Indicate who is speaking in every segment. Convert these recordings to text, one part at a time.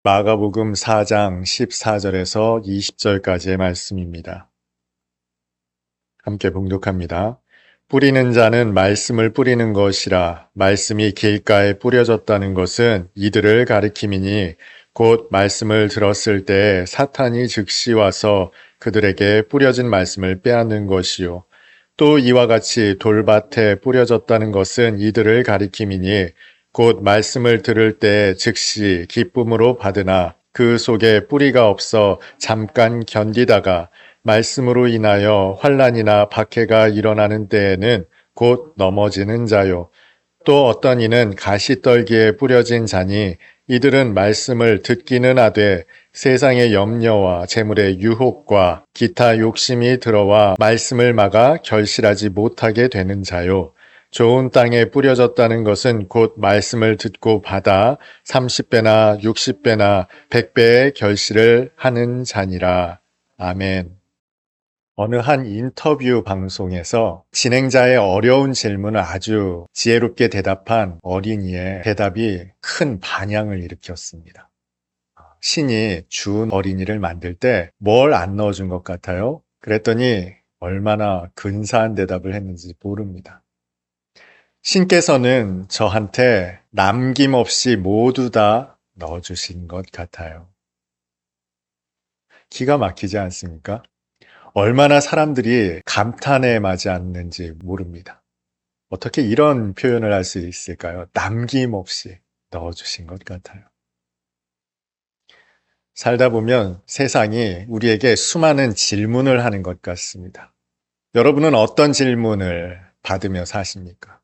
Speaker 1: 마가복음 4장 14절에서 20절까지의 말씀입니다. 함께 봉독합니다. 뿌리는 자는 말씀을 뿌리는 것이라. 말씀이 길가에 뿌려졌다는 것은 이들을 가리킴이니 곧 말씀을 들었을 때 사탄이 즉시 와서 그들에게 뿌려진 말씀을 빼앗는 것이요. 또 이와 같이 돌밭에 뿌려졌다는 것은 이들을 가리킴이니 곧 말씀을 들을 때 즉시 기쁨으로 받으나 그 속에 뿌리가 없어 잠깐 견디다가 말씀으로 인하여 환난이나 박해가 일어나는 때에는 곧 넘어지는 자요. 또 어떤 이는 가시떨기에 뿌려진 자니 이들은 말씀을 듣기는 하되 세상의 염려와 재물의 유혹과 기타 욕심이 들어와 말씀을 막아 결실하지 못하게 되는 자요. 좋은 땅에 뿌려졌다는 것은 곧 말씀을 듣고 받아 30배나 60배나 100배의 결실을 하는 자니라. 아멘. 어느 한 인터뷰 방송에서 진행자의 어려운 질문을 아주 지혜롭게 대답한 어린이의 대답이 큰 반향을 일으켰습니다. 신이 준 어린이를 만들 때 뭘 안 넣어준 것 같아요? 그랬더니 얼마나 근사한 대답을 했는지 모릅니다. 신께서는 저한테 남김없이 모두 다 넣어주신 것 같아요. 기가 막히지 않습니까? 얼마나 사람들이 감탄에 마지 않는지 모릅니다. 어떻게 이런 표현을 할 수 있을까요? 남김없이 넣어주신 것 같아요. 살다 보면 세상이 우리에게 수많은 질문을 하는 것 같습니다. 여러분은 어떤 질문을 받으며 사십니까?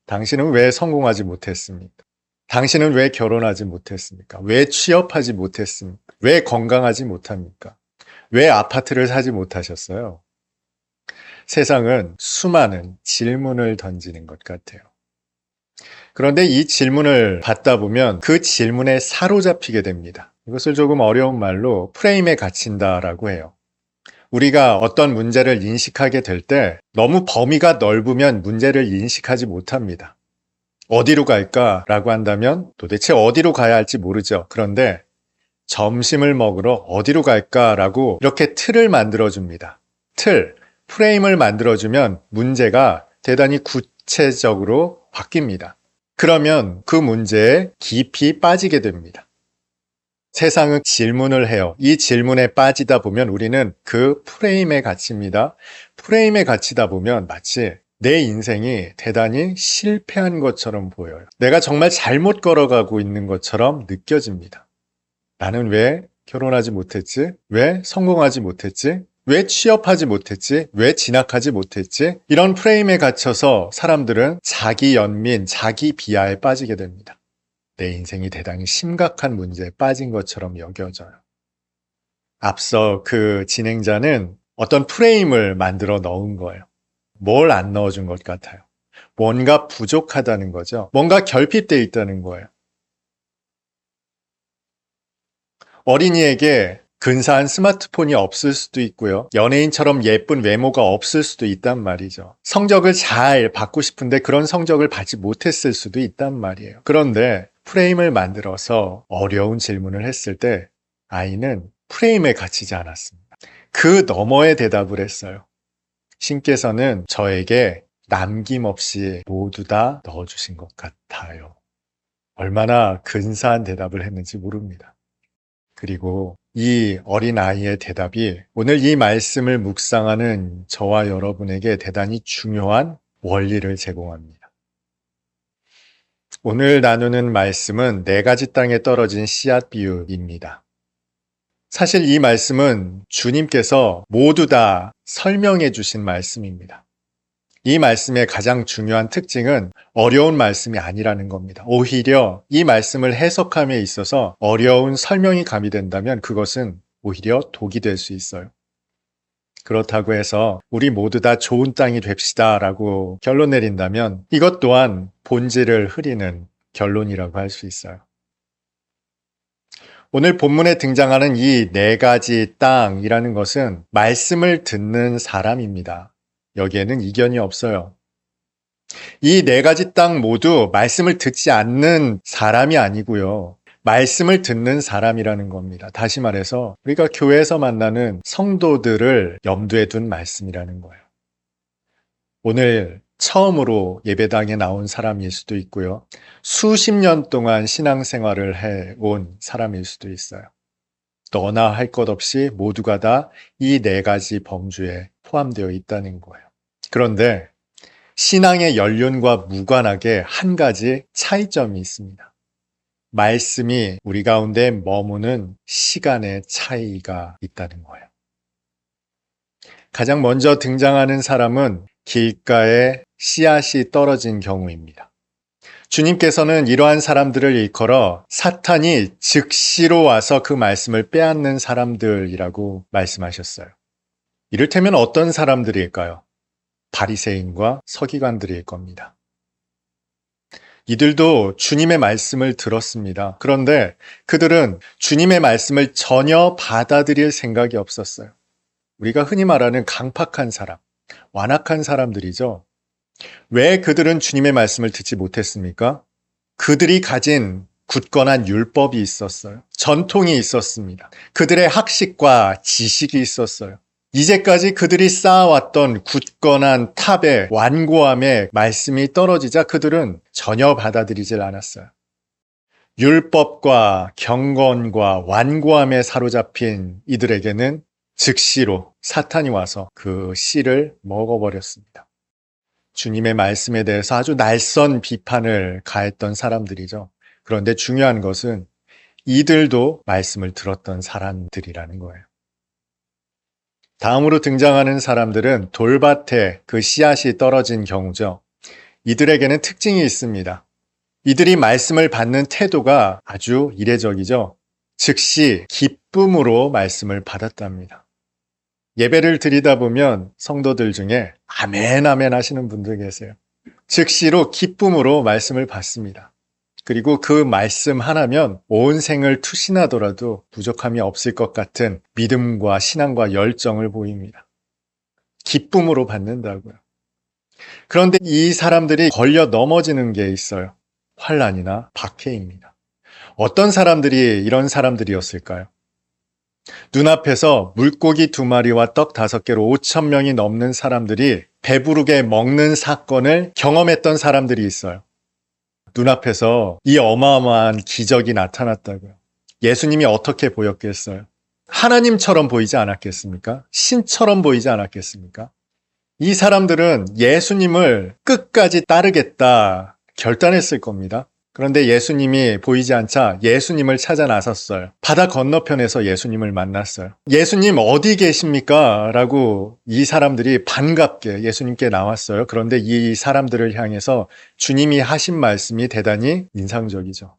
Speaker 1: 당신은 왜 성공하지 못했습니까? 당신은 왜 결혼하지 못했습니까? 왜 취업하지 못했습니까? 왜 건강하지 못합니까? 왜 아파트를 사지 못하셨어요? 세상은 수많은 질문을 던지는 것 같아요. 그런데 이 질문을 받다 보면 그 질문에 사로잡히게 됩니다. 이것을 조금 어려운 말로 프레임에 갇힌다라고 해요. 우리가 어떤 문제를 인식하게 될 때 너무 범위가 넓으면 문제를 인식하지 못합니다. 어디로 갈까라고 한다면 도대체 어디로 가야 할지 모르죠. 그런데 점심을 먹으러 어디로 갈까라고 이렇게 틀을 만들어줍니다. 프레임을 만들어주면 문제가 대단히 구체적으로 바뀝니다. 그러면 그 문제에 깊이 빠지게 됩니다. 세상은 질문을 해요. 이 질문에 빠지다 보면 우리는 그 프레임에 갇힙니다. 프레임에 갇히다 보면 마치 내 인생이 대단히 실패한 것처럼 보여요. 내가 정말 잘못 걸어가고 있는 것처럼 느껴집니다. 나는 왜 결혼하지 못했지? 왜 성공하지 못했지? 왜 취업하지 못했지? 왜 진학하지 못했지? 이런 프레임에 갇혀서 사람들은 자기 연민, 자기 비하에 빠지게 됩니다. 내 인생이 대단히 심각한 문제에 빠진 것처럼 여겨져요. 앞서 그 진행자는 어떤 프레임을 만들어 넣은 거예요. 뭘 안 넣어준 것 같아요. 뭔가 부족하다는 거죠. 뭔가 결핍되어 있다는 거예요. 어린이에게 근사한 스마트폰이 없을 수도 있고요. 연예인처럼 예쁜 외모가 없을 수도 있단 말이죠. 성적을 잘 받고 싶은데 그런 성적을 받지 못했을 수도 있단 말이에요. 그런데 프레임을 만들어서 어려운 질문을 했을 때 아이는 프레임에 갇히지 않았습니다. 그 너머의 대답을 했어요. 신께서는 저에게 남김없이 모두 다 넣어주신 것 같아요. 얼마나 근사한 대답을 했는지 모릅니다. 그리고 이 어린아이의 대답이 오늘 이 말씀을 묵상하는 저와 여러분에게 대단히 중요한 원리를 제공합니다. 오늘 나누는 말씀은 4가지 땅에 떨어진 씨앗 비유입니다. 사실 이 말씀은 주님께서 모두 다 설명해 주신 말씀입니다. 이 말씀의 가장 중요한 특징은 어려운 말씀이 아니라는 겁니다. 오히려 이 말씀을 해석함에 있어서 어려운 설명이 가미된다면 그것은 오히려 독이 될 수 있어요. 그렇다고 해서 우리 모두 다 좋은 땅이 됩시다 라고 결론 내린다면 이것 또한 본질을 흐리는 결론이라고 할 수 있어요. 오늘 본문에 등장하는 이 4가지 땅이라는 것은 말씀을 듣는 사람입니다. 여기에는 이견이 없어요. 이 4가지 땅 모두 말씀을 듣지 않는 사람이 아니고요. 말씀을 듣는 사람이라는 겁니다. 다시 말해서 우리가 교회에서 만나는 성도들을 염두에 둔 말씀이라는 거예요. 오늘 처음으로 예배당에 나온 사람일 수도 있고요. 수십 년 동안 신앙생활을 해온 사람일 수도 있어요. 너나 할 것 없이 모두가 다 이 네 가지 범주에 포함되어 있다는 거예요. 그런데 신앙의 연륜과 무관하게 한 가지 차이점이 있습니다. 말씀이 우리 가운데 머무는 시간의 차이가 있다는 거예요. 가장 먼저 등장하는 사람은 길가에 씨앗이 떨어진 경우입니다. 주님께서는 이러한 사람들을 일컬어 사탄이 즉시로 와서 그 말씀을 빼앗는 사람들이라고 말씀하셨어요. 이를테면 어떤 사람들일까요? 바리새인과 서기관들일 겁니다. 이들도 주님의 말씀을 들었습니다. 그런데 그들은 주님의 말씀을 전혀 받아들일 생각이 없었어요. 우리가 흔히 말하는 강팍한 사람, 완악한 사람들이죠. 왜 그들은 주님의 말씀을 듣지 못했습니까? 그들이 가진 굳건한 율법이 있었어요. 전통이 있었습니다. 그들의 학식과 지식이 있었어요. 이제까지 그들이 쌓아왔던 굳건한 탑의 완고함에 말씀이 떨어지자 그들은 전혀 받아들이질 않았어요. 율법과 경건과 완고함에 사로잡힌 이들에게는 즉시로 사탄이 와서 그 씨를 먹어버렸습니다. 주님의 말씀에 대해서 아주 날선 비판을 가했던 사람들이죠. 그런데 중요한 것은 이들도 말씀을 들었던 사람들이라는 거예요. 다음으로 등장하는 사람들은 돌밭에 그 씨앗이 떨어진 경우죠. 이들에게는 특징이 있습니다. 이들이 말씀을 받는 태도가 아주 이례적이죠. 즉시 기쁨으로 말씀을 받았답니다. 예배를 드리다 보면 성도들 중에 아멘 아멘 하시는 분들 계세요. 즉시로 기쁨으로 말씀을 받습니다. 그리고 그 말씀 하나면 온 생을 투신하더라도 부족함이 없을 것 같은 믿음과 신앙과 열정을 보입니다. 기쁨으로 받는다고요. 그런데 이 사람들이 걸려 넘어지는 게 있어요. 환난이나 박해입니다. 어떤 사람들이 이런 사람들이었을까요? 눈앞에서 물고기 2마리와 떡 5개로 5,000명이 넘는 사람들이 배부르게 먹는 사건을 경험했던 사람들이 있어요. 눈앞에서 이 어마어마한 기적이 나타났다고요. 예수님이 어떻게 보였겠어요? 하나님처럼 보이지 않았겠습니까? 신처럼 보이지 않았겠습니까? 이 사람들은 예수님을 끝까지 따르겠다 결단했을 겁니다. 그런데 예수님이 보이지 않자 예수님을 찾아 나섰어요. 바다 건너편에서 예수님을 만났어요. 예수님 어디 계십니까? 라고 이 사람들이 반갑게 예수님께 나왔어요. 그런데 이 사람들을 향해서 주님이 하신 말씀이 대단히 인상적이죠.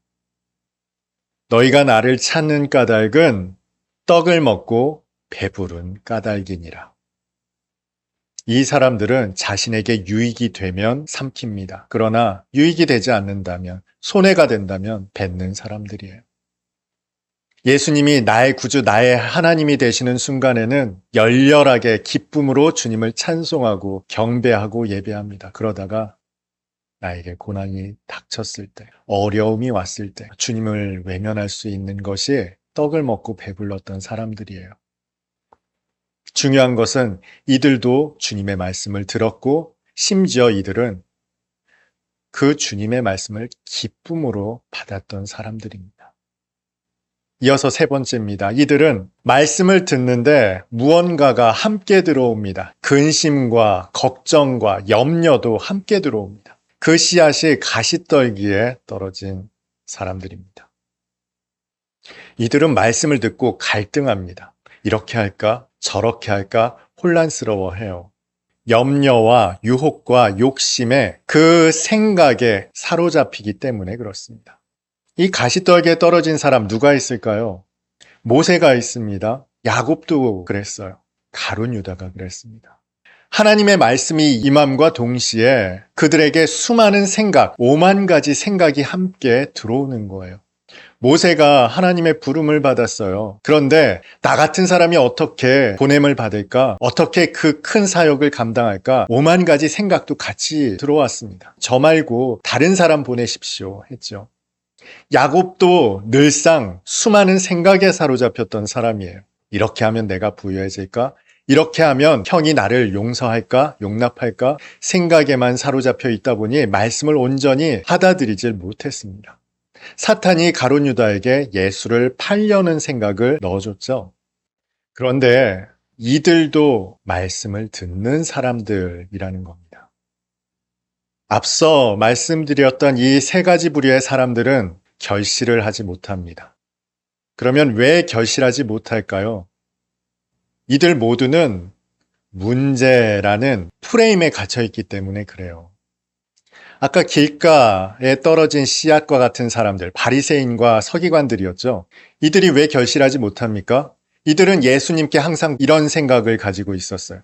Speaker 1: 너희가 나를 찾는 까닭은 떡을 먹고 배부른 까닭이니라. 이 사람들은 자신에게 유익이 되면 삼킵니다. 그러나 유익이 되지 않는다면, 손해가 된다면 뱉는 사람들이에요. 예수님이 나의 구주, 나의 하나님이 되시는 순간에는 열렬하게 기쁨으로 주님을 찬송하고 경배하고 예배합니다. 그러다가 나에게 고난이 닥쳤을 때, 어려움이 왔을 때 주님을 외면할 수 있는 것이 떡을 먹고 배불렀던 사람들이에요. 중요한 것은 이들도 주님의 말씀을 들었고 심지어 이들은 그 주님의 말씀을 기쁨으로 받았던 사람들입니다. 이어서 세 번째입니다. 이들은 말씀을 듣는데 무언가가 함께 들어옵니다. 근심과 걱정과 염려도 함께 들어옵니다. 그 씨앗이 가시떨기에 떨어진 사람들입니다. 이들은 말씀을 듣고 갈등합니다. 이렇게 할까? 저렇게 할까? 혼란스러워해요. 염려와 유혹과 욕심에 그 생각에 사로잡히기 때문에 그렇습니다. 이 가시떨기에 떨어진 사람 누가 있을까요? 모세가 있습니다. 야곱도 그랬어요. 가룟 유다가 그랬습니다. 하나님의 말씀이 임함과 동시에 그들에게 수많은 생각, 5만 가지 생각이 함께 들어오는 거예요. 모세가 하나님의 부름을 받았어요. 그런데 나 같은 사람이 어떻게 보냄을 받을까? 어떻게 그 큰 사역을 감당할까? 5만 가지 생각도 같이 들어왔습니다. 저 말고 다른 사람 보내십시오 했죠. 야곱도 늘상 수많은 생각에 사로잡혔던 사람이에요. 이렇게 하면 내가 부유해질까? 이렇게 하면 형이 나를 용서할까? 용납할까? 생각에만 사로잡혀 있다 보니 말씀을 온전히 받아들이질 못했습니다. 사탄이 가룟 유다에게 예수를 팔려는 생각을 넣어줬죠. 그런데 이들도 말씀을 듣는 사람들이라는 겁니다. 앞서 말씀드렸던 이 세 가지 부류의 사람들은 결실을 하지 못합니다. 그러면 왜 결실하지 못할까요? 이들 모두는 문제라는 프레임에 갇혀 있기 때문에 그래요. 아까 길가에 떨어진 씨앗과 같은 사람들, 바리새인과 서기관들이었죠. 이들이 왜 결실하지 못합니까? 이들은 예수님께 항상 이런 생각을 가지고 있었어요.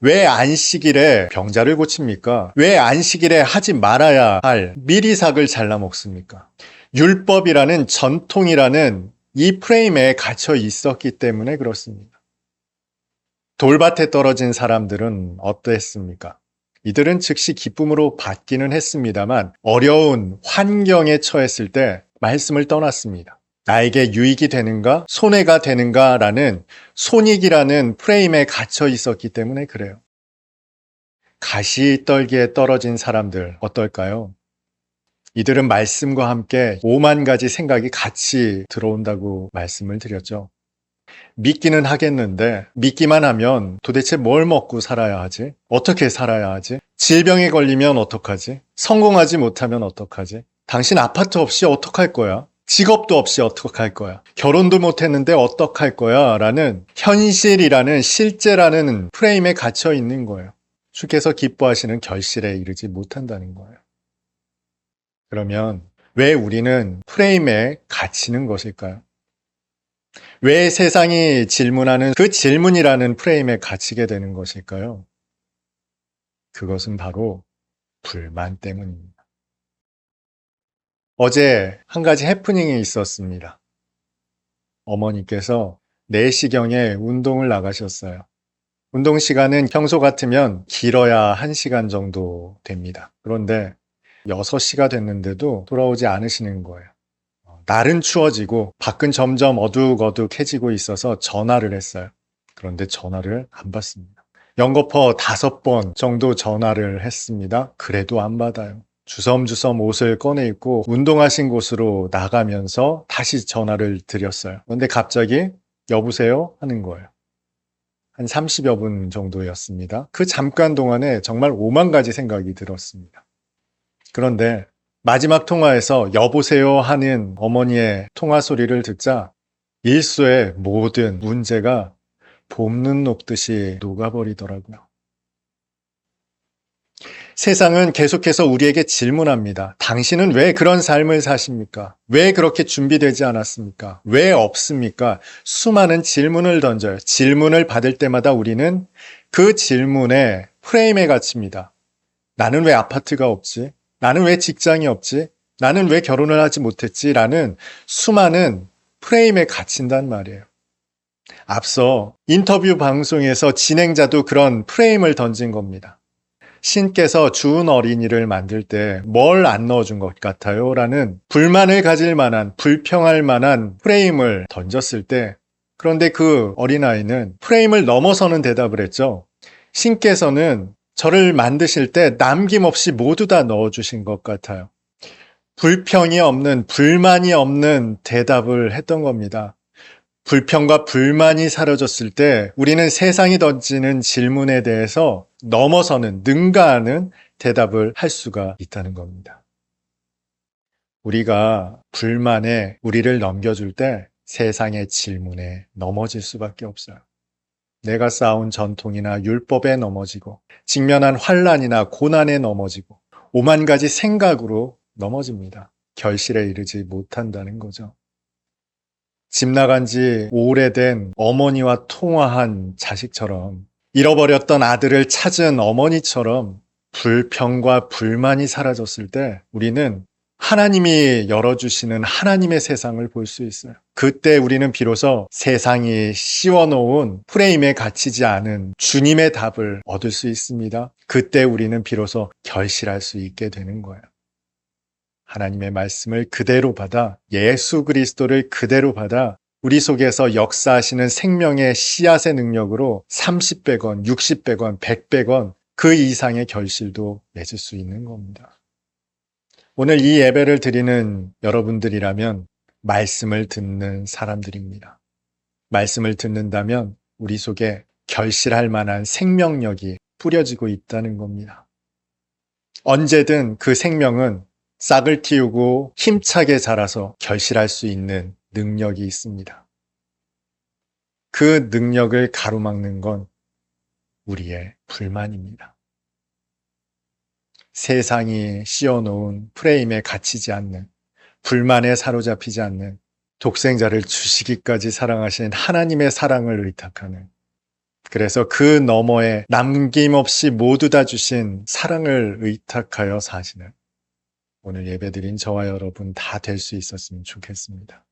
Speaker 1: 왜 안식일에 병자를 고칩니까? 왜 안식일에 하지 말아야 할 미리삭을 잘라 먹습니까? 율법이라는 전통이라는 이 프레임에 갇혀 있었기 때문에 그렇습니다. 돌밭에 떨어진 사람들은 어땠습니까? 이들은 즉시 기쁨으로 받기는 했습니다만 어려운 환경에 처했을 때 말씀을 떠났습니다. 나에게 유익이 되는가? 손해가 되는가? 라는 손익이라는 프레임에 갇혀 있었기 때문에 그래요. 가시떨기에 떨어진 사람들 어떨까요? 이들은 말씀과 함께 5만 가지 생각이 같이 들어온다고 말씀을 드렸죠. 믿기는 하겠는데 믿기만 하면 도대체 뭘 먹고 살아야 하지? 어떻게 살아야 하지? 질병에 걸리면 어떡하지? 성공하지 못하면 어떡하지? 당신 아파트 없이 어떡할 거야? 직업도 없이 어떡할 거야? 결혼도 못했는데 어떡할 거야? 라는 현실이라는 실제라는 프레임에 갇혀 있는 거예요. 주께서 기뻐하시는 결실에 이르지 못한다는 거예요. 그러면 왜 우리는 프레임에 갇히는 것일까요? 왜 세상이 질문하는 그 질문이라는 프레임에 갇히게 되는 것일까요? 그것은 바로 불만 때문입니다. 어제 한 가지 해프닝이 있었습니다. 어머니께서 4시경에 운동을 나가셨어요. 운동 시간은 평소 같으면 길어야 1시간 정도 됩니다. 그런데 6시가 됐는데도 돌아오지 않으시는 거예요. 날은 추워지고 밖은 점점 어둑어둑해지고 있어서 전화를 했어요. 그런데 전화를 안 받습니다. 연거푸 5번 정도 전화를 했습니다. 그래도 안 받아요. 주섬주섬 옷을 꺼내 입고 운동하신 곳으로 나가면서 다시 전화를 드렸어요. 그런데 갑자기 여보세요? 하는 거예요. 한 30여 분 정도였습니다. 그 잠깐 동안에 정말 5만 가지 생각이 들었습니다. 그런데 마지막 통화에서 여보세요 하는 어머니의 통화 소리를 듣자 일소의 모든 문제가 봄눈 녹듯이 녹아버리더라고요. 세상은 계속해서 우리에게 질문합니다. 당신은 왜 그런 삶을 사십니까? 왜 그렇게 준비되지 않았습니까? 왜 없습니까? 수많은 질문을 던져요. 질문을 받을 때마다 우리는 그 질문에 프레임에 갇힙니다. 나는 왜 아파트가 없지? 나는 왜 직장이 없지? 나는 왜 결혼을 하지 못했지? 라는 수많은 프레임에 갇힌단 말이에요. 앞서 인터뷰 방송에서 진행자도 그런 프레임을 던진 겁니다. 신께서 주은 어린이를 만들 때 뭘 안 넣어준 것 같아요? 라는 불만을 가질 만한, 불평할 만한 프레임을 던졌을 때, 그런데 그 어린아이는 프레임을 넘어서는 대답을 했죠. 신께서는 저를 만드실 때 남김없이 모두 다 넣어주신 것 같아요. 불평이 없는, 불만이 없는 대답을 했던 겁니다. 불평과 불만이 사라졌을 때 우리는 세상이 던지는 질문에 대해서 넘어서는, 능가하는 대답을 할 수가 있다는 겁니다. 우리가 불만에 우리를 넘겨줄 때 세상의 질문에 넘어질 수밖에 없어요. 내가 쌓아온 전통이나 율법에 넘어지고 직면한 환난이나 고난에 넘어지고 5만 가지 생각으로 넘어집니다. 결실에 이르지 못한다는 거죠. 집 나간 지 오래된 어머니와 통화한 자식처럼, 잃어버렸던 아들을 찾은 어머니처럼 불평과 불만이 사라졌을 때 우리는 하나님이 열어주시는 하나님의 세상을 볼 수 있어요. 그때 우리는 비로소 세상이 씌워놓은 프레임에 갇히지 않은 주님의 답을 얻을 수 있습니다. 그때 우리는 비로소 결실할 수 있게 되는 거예요. 하나님의 말씀을 그대로 받아 예수 그리스도를 그대로 받아 우리 속에서 역사하시는 생명의 씨앗의 능력으로 30배건, 60배건, 100배건 그 이상의 결실도 맺을 수 있는 겁니다. 오늘 이 예배를 드리는 여러분들이라면 말씀을 듣는 사람들입니다. 말씀을 듣는다면 우리 속에 결실할 만한 생명력이 뿌려지고 있다는 겁니다. 언제든 그 생명은 싹을 틔우고 힘차게 자라서 결실할 수 있는 능력이 있습니다. 그 능력을 가로막는 건 우리의 불만입니다. 세상이 씌워놓은 프레임에 갇히지 않는, 불만에 사로잡히지 않는, 독생자를 주시기까지 사랑하신 하나님의 사랑을 의탁하는, 그래서 그 너머에 남김없이 모두 다 주신 사랑을 의탁하여 사시는 오늘 예배드린 저와 여러분 다 될 수 있었으면 좋겠습니다.